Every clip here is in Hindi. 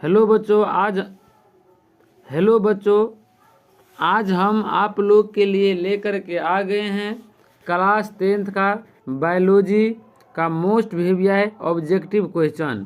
हेलो बच्चों आज हम आप लोग के लिए लेकर के आ गए हैं क्लास 10th का बायोलॉजी का मोस्ट प्रीवियस ऑब्जेक्टिव क्वेश्चन।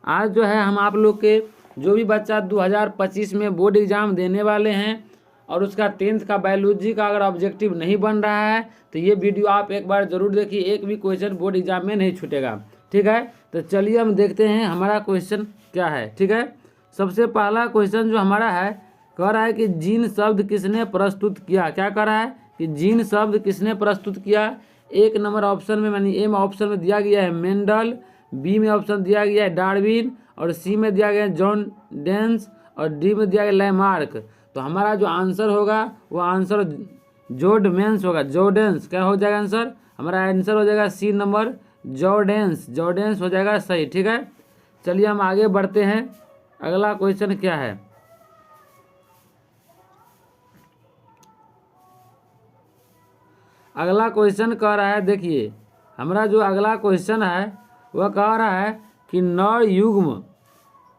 आज जो है हम आप लोग के जो भी बच्चा 2025 में बोर्ड एग्ज़ाम देने वाले हैं और उसका 10th का बायोलॉजी का अगर ऑब्जेक्टिव नहीं बन रहा है तो ये वीडियो आप एक बार ज़रूर देखिए, एक भी क्वेश्चन बोर्ड एग्ज़ाम में नहीं छूटेगा। ठीक है, तो चलिए हम देखते हैं हमारा क्वेश्चन क्या है। ठीक है, सबसे पहला क्वेश्चन जो हमारा है कह रहा है कि जीन शब्द किसने प्रस्तुत किया। क्या कह रहा है कि जीन शब्द किसने प्रस्तुत किया। एक नंबर ऑप्शन में यानी ए में ऑप्शन में दिया गया है मेंडल, बी में ऑप्शन दिया गया है डार्विन और सी में दिया गया है जॉन डेंस और डी में दिया गया लैमार्क। तो हमारा जो आंसर होगा वो आंसर जोर्डेंस होगा। जोर्डेंस क्या हो जाएगा आंसर, हमारा आंसर हो जाएगा सी नंबर जोर्डेंस हो जाएगा सही। ठीक है, चलिए हम आगे बढ़ते हैं। अगला क्वेश्चन क्या है, अगला क्वेश्चन कह रहा है, देखिए हमारा जो अगला क्वेश्चन है वह कह रहा है कि नर युग्म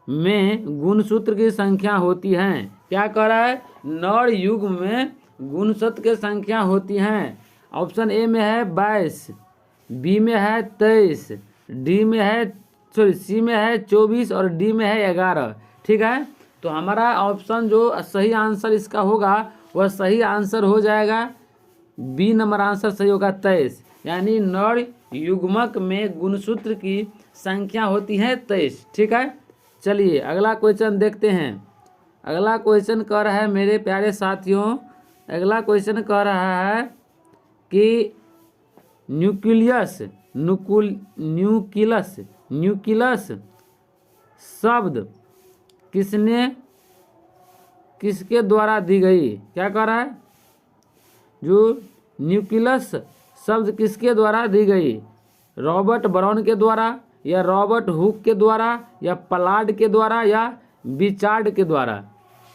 में गुणसूत्र की संख्या होती हैं। क्या कह रहा है, नर युग्म में गुणसूत्र की संख्या होती हैं। ऑप्शन ए में है 22, बी में है 23, डी में है सी में है 24 और डी में है 11। ठीक है, तो हमारा ऑप्शन जो सही आंसर इसका होगा वह सही आंसर हो जाएगा बी नंबर आंसर सही होगा 23, यानी नर युग्मक में गुणसूत्र की संख्या होती है 23। ठीक है, चलिए अगला क्वेश्चन देखते हैं। अगला क्वेश्चन कह रहा है मेरे प्यारे साथियों, अगला क्वेश्चन कह रहा है कि न्यूक्लियस शब्द किसके द्वारा दी गई। क्या कह रहा है, जो न्यूक्लियस शब्द किसके द्वारा दी गई, रॉबर्ट ब्राउन के द्वारा या रॉबर्ट हुक के द्वारा या पलाड के द्वारा या बिचार्ड के द्वारा।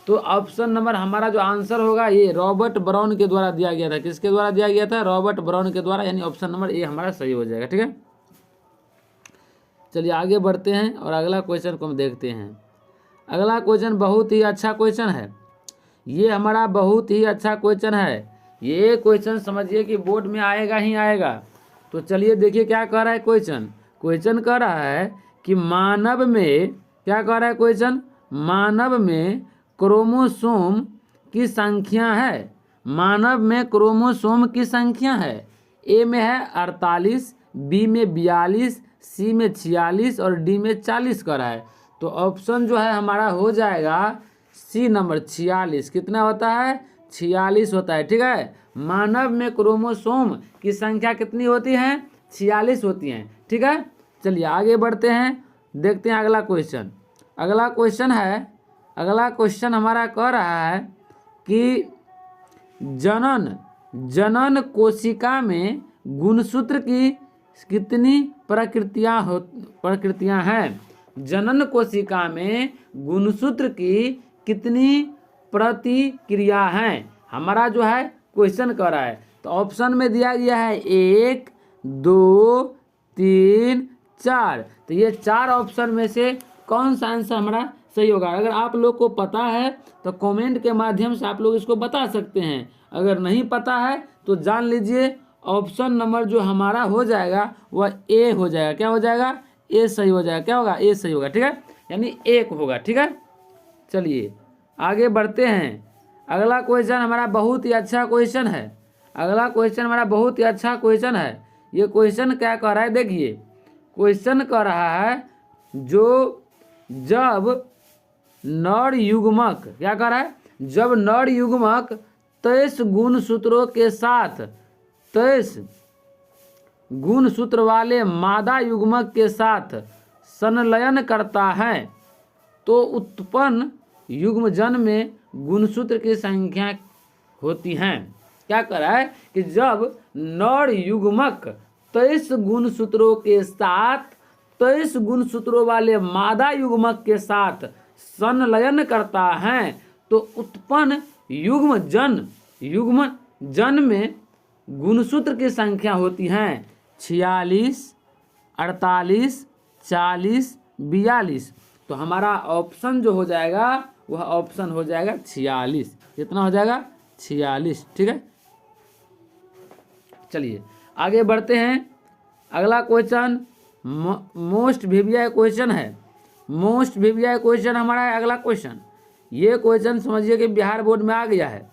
तो ऑप्शन नंबर हमारा जो आंसर होगा ये रॉबर्ट ब्राउन के द्वारा दिया गया था। किसके द्वारा दिया गया था, रॉबर्ट ब्राउन के द्वारा, यानी ऑप्शन नंबर ए हमारा सही हो जाएगा। ठीक है, चलिए आगे बढ़ते हैं और अगला क्वेश्चन को हम देखते हैं। अगला क्वेश्चन बहुत ही अच्छा क्वेश्चन है, ये हमारा बहुत ही अच्छा क्वेश्चन है। ये क्वेश्चन समझिए कि बोर्ड में आएगा ही आएगा। तो चलिए देखिए क्या कह रहा है क्वेश्चन कह रहा है कि मानव में, क्या कह रहा है क्वेश्चन, मानव में क्रोमोसोम की संख्या है। मानव में क्रोमोसोम की संख्या है, ए में है 48, बी में 42, सी में 46 और डी में 40 कर रहा है। तो ऑप्शन जो है हमारा हो जाएगा सी नंबर 46। कितना होता है, 46 होता है। ठीक है, मानव में क्रोमोसोम की संख्या कितनी होती है, 46 होती हैं। ठीक है, चलिए आगे बढ़ते हैं, देखते हैं अगला क्वेश्चन। अगला क्वेश्चन हमारा कह रहा है कि जनन कोशिका में गुणसूत्र की कितनी प्रकृतियां हैं। जनन कोशिका में गुणसूत्र की कितनी प्रतिक्रिया हैं, हमारा जो है क्वेश्चन कर रहा है। तो ऑप्शन में दिया गया है 1, 2, 3, 4। तो ये 4 ऑप्शन में से कौन सा आंसर हमारा सही होगा। अगर आप लोग को पता है तो कमेंट के माध्यम से आप लोग इसको बता सकते हैं, अगर नहीं पता है तो जान लीजिए ऑप्शन नंबर जो हमारा हो जाएगा वह ए हो जाएगा। क्या हो जाएगा, ए सही हो जाएगा। क्या होगा, ए सही होगा। ठीक है, यानी 1 होगा। ठीक है, चलिए आगे बढ़ते हैं। अगला क्वेश्चन हमारा बहुत ही अच्छा क्वेश्चन है। अगला क्वेश्चन हमारा बहुत ही अच्छा क्वेश्चन है। ये क्वेश्चन क्या कह रहा है, देखिए क्वेश्चन कह रहा है जब नर युग्मक, क्या कह रहा है, जब नर युग्मक 23 गुणसूत्रों के साथ 23 गुणसूत्र वाले मादा युग्मक के साथ संलयन करता है तो उत्पन्न युग्मजन में गुणसूत्र की संख्या होती हैं। क्या कह रहा है कि जब नर युग्मक 23 गुणसूत्रों के साथ 23 गुणसूत्रों वाले मादा युग्मक के साथ संलयन करता है तो उत्पन्न युग्मजन में गुणसूत्र की संख्या होती हैं 46, 48, 40, 42। तो हमारा ऑप्शन जो हो जाएगा वह ऑप्शन हो जाएगा 46। कितना हो जाएगा? 46। ठीक है, चलिए आगे बढ़ते हैं। अगला क्वेश्चन मोस्ट वीवीआई क्वेश्चन है। मोस्ट वीवीआई क्वेश्चन हमारा है अगला क्वेश्चन। ये क्वेश्चन समझिए कि बिहार बोर्ड में आ गया है।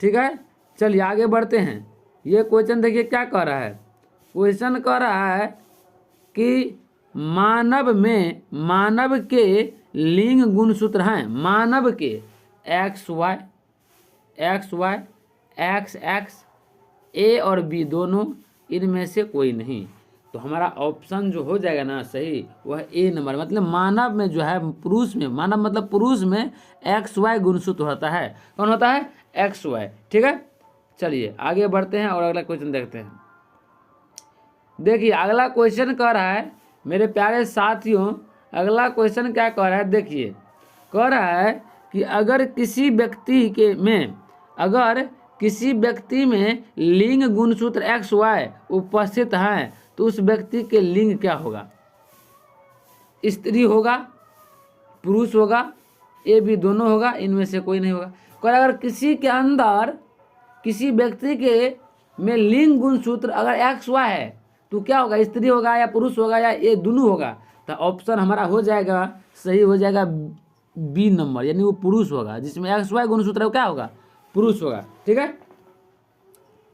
ठीक है, चलिए आगे बढ़ते हैं। ये क्वेश्चन देखिए क्या कह रहा है। क्वेश्चन कह रहा है कि मानव के लिंग गुणसूत्र हैं। मानव के एक्स वाई, एक्स एक्स, ए और बी दोनों, इनमें से कोई नहीं। तो हमारा ऑप्शन जो हो जाएगा ना सही वह ए नंबर, मतलब मानव में जो है, पुरुष में, मानव मतलब पुरुष में एक्स वाई गुणसूत्र होता है। कौन होता है? X Y. ठीक है, चलिए आगे बढ़ते हैं और अगला क्वेश्चन देखते हैं। देखिए अगला क्वेश्चन कह रहा है मेरे प्यारे साथियों, अगला क्वेश्चन क्या कह रहा है, देखिए कह रहा है कि अगर किसी व्यक्ति में लिंग गुणसूत्र एक्स वाई उपस्थित हैं तो उस व्यक्ति के लिंग क्या होगा? स्त्री होगा, पुरुष होगा, ए बी दोनों होगा, इनमें से कोई नहीं होगा। और अगर किसी के अंदर, किसी व्यक्ति के में लिंग गुणसूत्र अगर एक्स वाई है तो क्या होगा? स्त्री होगा या पुरुष होगा या ये दोनों होगा? तो ऑप्शन हमारा हो जाएगा, सही हो जाएगा बी नंबर, यानी वो पुरुष होगा। जिसमें एक्स वाई गुणसूत्र है वो क्या होगा? पुरुष होगा। ठीक है,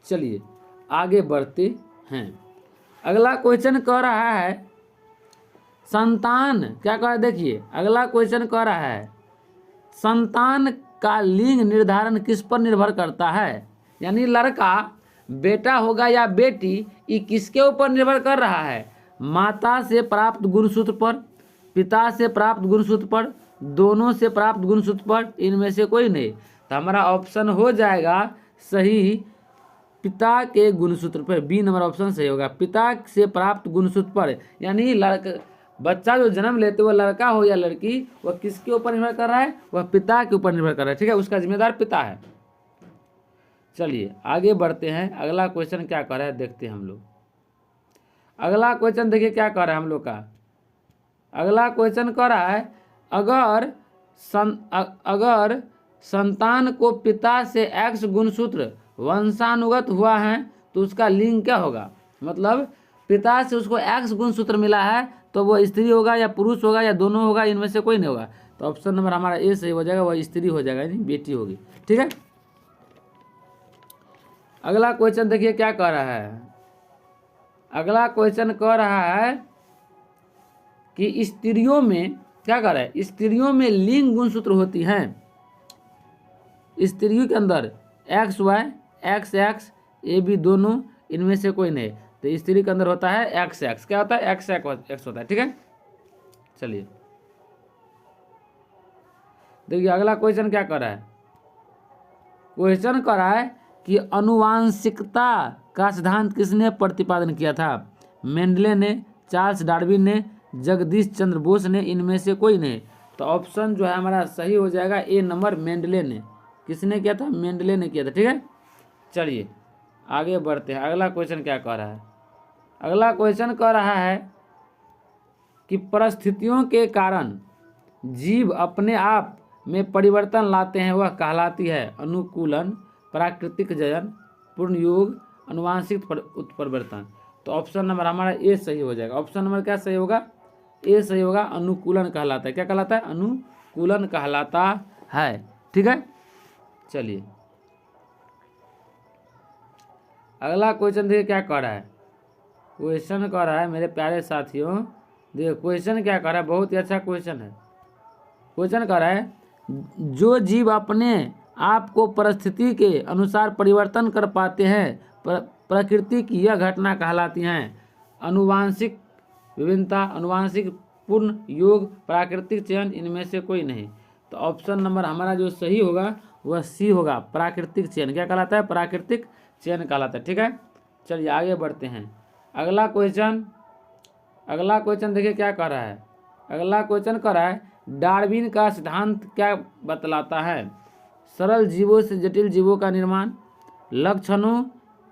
चलिए आगे बढ़ते हैं। अगला क्वेश्चन कह रहा है संतान, क्या कह रहा है देखिए, अगला क्वेश्चन कह रहा है संतान का लिंग निर्धारण किस पर निर्भर करता है? यानी लड़का बेटा होगा या बेटी, ये किसके ऊपर निर्भर कर रहा है? माता से प्राप्त गुणसूत्र पर, पिता से प्राप्त गुणसूत्र पर, दोनों से प्राप्त गुणसूत्र पर, इनमें से कोई नहीं। तो हमारा ऑप्शन हो जाएगा सही पिता के गुणसूत्र पर, बी नंबर ऑप्शन सही होगा। पिता से प्राप्त गुणसूत्र पर, यानी बच्चा जो जन्म लेते वह लड़का हो या लड़की, वह किसके ऊपर निर्भर कर रहा है? वह पिता के ऊपर निर्भर कर रहा है। ठीक है, उसका जिम्मेदार पिता है। चलिए आगे बढ़ते हैं। अगला क्वेश्चन क्या कर रहा है देखते हैं हम लोग। अगला क्वेश्चन देखिए क्या कर रहा है हम लोग का। अगला क्वेश्चन कर रहा है अगर संतान को पिता से एक्स गुणसूत्र वंशानुगत हुआ है तो उसका लिंग क्या होगा? मतलब पिता से उसको एक्स गुणसूत्र मिला है तो वो स्त्री होगा या पुरुष होगा या दोनों होगा, इनमें से कोई नहीं होगा। तो ऑप्शन नंबर हमारा ए सही हो जाएगा, वह स्त्री हो जाएगा, यानी बेटी होगी। ठीक है, अगला क्वेश्चन देखिए क्या कह रहा है। अगला क्वेश्चन कह रहा है कि स्त्रियों में, क्या कह रहा है, स्त्रियों में लिंग गुणसूत्र होती हैं। स्त्रियों के अंदर X Y, X X, A B दोनों, इनमें से कोई नहीं। तो स्त्री के अंदर होता है एक्स एक्स। क्या होता है? एक्स एक्स होता है। ठीक है, चलिए देखिए अगला क्वेश्चन क्या कर रहा है। क्वेश्चन कर रहा है कि अनुवांशिकता का सिद्धांत किसने प्रतिपादन किया था? मेंडले ने, चार्ल्स डार्विन ने, जगदीश चंद्र बोस ने, इनमें से कोई नहीं। तो ऑप्शन जो है हमारा सही हो जाएगा ए नंबर, मेंडले ने। किसने किया था? मेंडले ने किया था। ठीक है, चलिए आगे बढ़ते हैं। अगला क्वेश्चन क्या कह रहा है। अगला क्वेश्चन कह रहा है कि परिस्थितियों के कारण जीव अपने आप में परिवर्तन लाते हैं, वह कहलाती है अनुकूलन, प्राकृतिक चयन, पूर्ण योग, अनुवांशिक उत्परिवर्तन। तो ऑप्शन नंबर हमारा ए सही हो जाएगा। ऑप्शन नंबर क्या सही होगा? ए सही होगा, अनुकूलन कहलाता है। क्या कहलाता है? अनुकूलन कहलाता है। ठीक है, चलिए अगला क्वेश्चन देखिए क्या कह रहा है। क्वेश्चन कह रहा है मेरे प्यारे साथियों, देखिए क्वेश्चन क्या कह रहा है, बहुत ही अच्छा क्वेश्चन है। क्वेश्चन कह रहा है जो जीव अपने आप को परिस्थिति के अनुसार परिवर्तन कर पाते हैं, प्रकृति की यह घटना कहलाती हैं अनुवांशिक विभिन्नता, अनुवांशिक पूर्ण योग, प्राकृतिक चयन, इनमें से कोई नहीं। तो ऑप्शन नंबर हमारा जो सही होगा वह सी होगा, प्राकृतिक चयन। क्या कहलाता है? प्राकृतिक चयन कहलाता है। ठीक है, चलिए आगे बढ़ते हैं। अगला क्वेश्चन देखिए क्या कह रहा है। अगला क्वेश्चन कह रहा है डार्विन का सिद्धांत क्या बतलाता है? सरल जीवों से जटिल जीवों का निर्माण, लक्षणों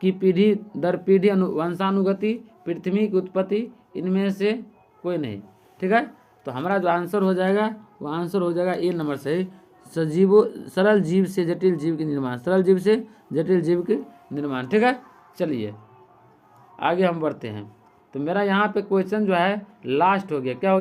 की पीढ़ी दर पीढ़ी वंशानुगति, पृथ्वी की उत्पत्ति, इनमें से कोई नहीं। ठीक है, तो हमारा जो आंसर हो जाएगा वो आंसर हो जाएगा ए नंबर सही। सजीवों सरल जीव से जटिल जीव के निर्माण, सरल जीव से जटिल जीव के निर्माण। ठीक है, चलिए आगे हम बढ़ते हैं। तो मेरा यहाँ पे क्वेश्चन जो है लास्ट हो गया, क्या हो गया?